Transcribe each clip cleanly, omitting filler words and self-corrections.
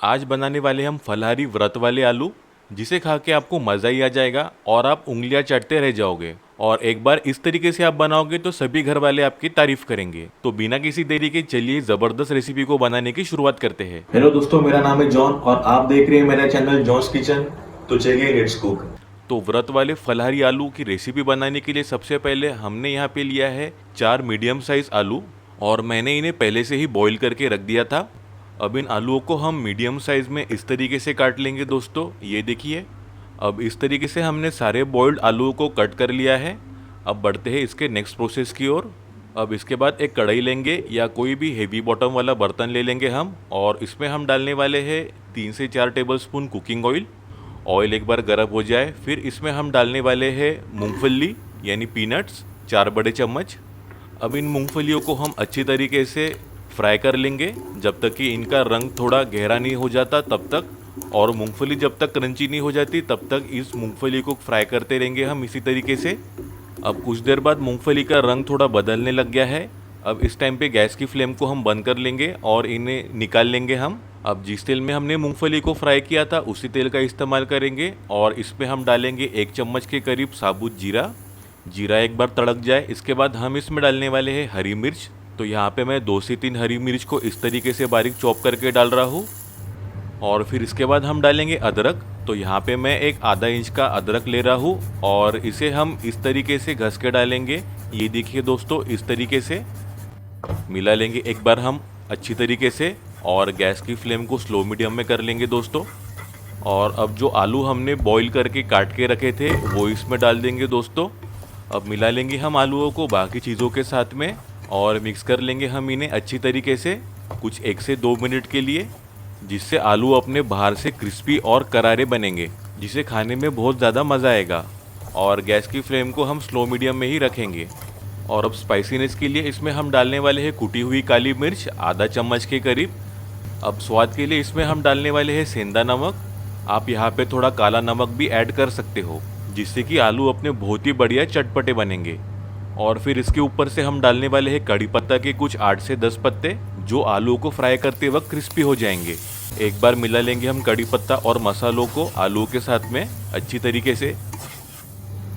आज बनाने वाले हम फलाहारी व्रत वाले आलू, जिसे खा के आपको मज़ा ही आ जाएगा और आप उंगलियां चाटते रह जाओगे। और एक बार इस तरीके से आप बनाओगे तो सभी घर वाले आपकी तारीफ करेंगे। तो बिना किसी देरी के चलिए ज़बरदस्त रेसिपी को बनाने की शुरुआत करते हैं। हेलो दोस्तों, मेरा नाम है जॉन और आप देख रहे हैं मेरा चैनल जॉन्स किचन। तो चलिए लेट्स कुक। तो व्रत वाले फलाहारी आलू की रेसिपी बनाने के लिए सबसे पहले हमने यहाँ पे लिया है 4 मीडियम साइज आलू, और मैंने इन्हें पहले से ही बॉईल करके रख दिया था। अब इन आलूओं को हम मीडियम साइज में इस तरीके से काट लेंगे दोस्तों, ये देखिए। अब इस तरीके से हमने सारे बॉइल्ड आलूओं को कट कर लिया है। अब बढ़ते हैं इसके नेक्स्ट प्रोसेस की ओर। अब इसके बाद एक कढ़ाई लेंगे या कोई भी हेवी बॉटम वाला बर्तन ले लेंगे हम, और इसमें हम डालने वाले हैं 3 से 4 टेबलस्पून कुकिंग ऑयल। ऑयल एक बार गर्म हो जाए फिर इसमें हम डालने वाले हैं मूंगफली यानी पीनट्स, 4 बड़े चम्मच। अब इन मूंगफलियों को हम अच्छी तरीके से फ्राई कर लेंगे जब तक कि इनका रंग थोड़ा गहरा नहीं हो जाता तब तक, और मूंगफली जब तक क्रंची नहीं हो जाती तब तक इस मूंगफली को फ्राई करते रहेंगे हम इसी तरीके से। अब कुछ देर बाद मूंगफली का रंग थोड़ा बदलने लग गया है। अब इस टाइम पे गैस की फ्लेम को हम बंद कर लेंगे और इन्हें निकाल लेंगे हम। अब जिस तेल में हमने मूंगफली को फ्राई किया था उसी तेल का इस्तेमाल करेंगे, और इसमें हम डालेंगे 1 चम्मच के करीब साबुत जीरा। जीरा एक बार तड़क जाए इसके बाद हम इसमें डालने वाले हैं हरी मिर्च। तो यहाँ पे मैं 2 से 3 हरी मिर्च को इस तरीके से बारीक चॉप करके डाल रहा हूँ। और फिर इसके बाद हम डालेंगे अदरक। तो यहाँ पे मैं एक आधा इंच का अदरक ले रहा हूँ और इसे हम इस तरीके से घस के डालेंगे। ये देखिए दोस्तों, इस तरीके से मिला लेंगे एक बार हम अच्छी तरीके से, और गैस की फ्लेम को स्लो मीडियम में कर लेंगे दोस्तों। और अब जो आलू हमने बॉईल करके काट के रखे थे वो इसमें डाल देंगे दोस्तों। अब मिला लेंगे हम आलूओं को बाकी चीज़ों के साथ में और मिक्स कर लेंगे हम इन्हें अच्छी तरीके से कुछ 1 से 2 मिनट के लिए, जिससे आलू अपने बाहर से क्रिस्पी और करारे बनेंगे, जिसे खाने में बहुत ज़्यादा मज़ा आएगा। और गैस की फ्लेम को हम स्लो मीडियम में ही रखेंगे। और अब स्पाइसीनेस के लिए इसमें हम डालने वाले हैं कुटी हुई काली मिर्च आधा चम्मच के करीब। अब स्वाद के लिए इसमें हम डालने वाले हैं सेंधा नमक। आप यहाँ पे थोड़ा काला नमक भी ऐड कर सकते हो, जिससे कि आलू अपने बहुत ही बढ़िया चटपटे बनेंगे। और फिर इसके ऊपर से हम डालने वाले हैं कड़ी पत्ता के कुछ 8 से 10 पत्ते, जो आलू को फ्राई करते वक्त क्रिस्पी हो जाएंगे। एक बार मिला लेंगे हम कड़ी पत्ता और मसालों को आलू के साथ में अच्छी तरीके से।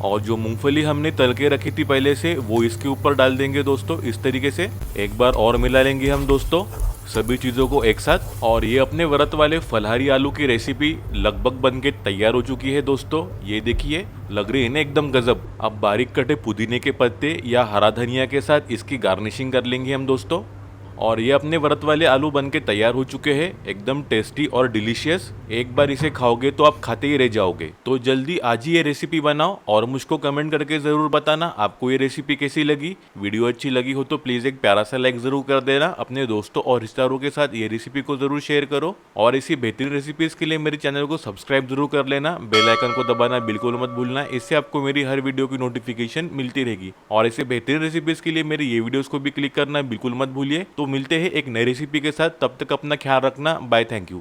और जो मूंगफली हमने तल के रखी थी पहले से वो इसके ऊपर डाल देंगे दोस्तों इस तरीके से। एक बार और मिला लेंगे हम दोस्तों सभी चीज़ों को एक साथ। और ये अपने व्रत वाले फलहारी आलू की रेसिपी लगभग बन के तैयार हो चुकी है दोस्तों, ये देखिए। लग रही है ना एकदम गजब। अब बारीक कटे पुदीने के पत्ते या हरा धनिया के साथ इसकी गार्निशिंग कर लेंगे हम दोस्तों। और ये अपने व्रत वाले आलू बन के तैयार हो चुके हैं, एकदम टेस्टी और डिलीशियस। एक बार इसे खाओगे तो आप खाते ही रह जाओगे। तो जल्दी आज ही ये रेसिपी बनाओ और मुझको कमेंट करके ज़रूर बताना आपको ये रेसिपी कैसी लगी। वीडियो अच्छी लगी हो तो प्लीज़ एक प्यारा सा लाइक ज़रूर कर देना। अपने दोस्तों और रिश्तेदारों के साथ ये रेसिपी को ज़रूर शेयर करो, और इसी बेहतरीन रेसिपीज़ के लिए मेरे चैनल को सब्सक्राइब जरूर कर लेना। बेल आइकन को दबाना बिल्कुल मत भूलना, इससे आपको मेरी हर वीडियो की नोटिफिकेशन मिलती रहेगी। और ऐसे बेहतरीन रेसिपीज़ के लिए मेरी ये वीडियोज़ को भी क्लिक करना बिल्कुल मत भूलिए। तो मिलते हैं एक नई रेसिपी के साथ, तब तक अपना ख्याल रखना। Bye, thank you.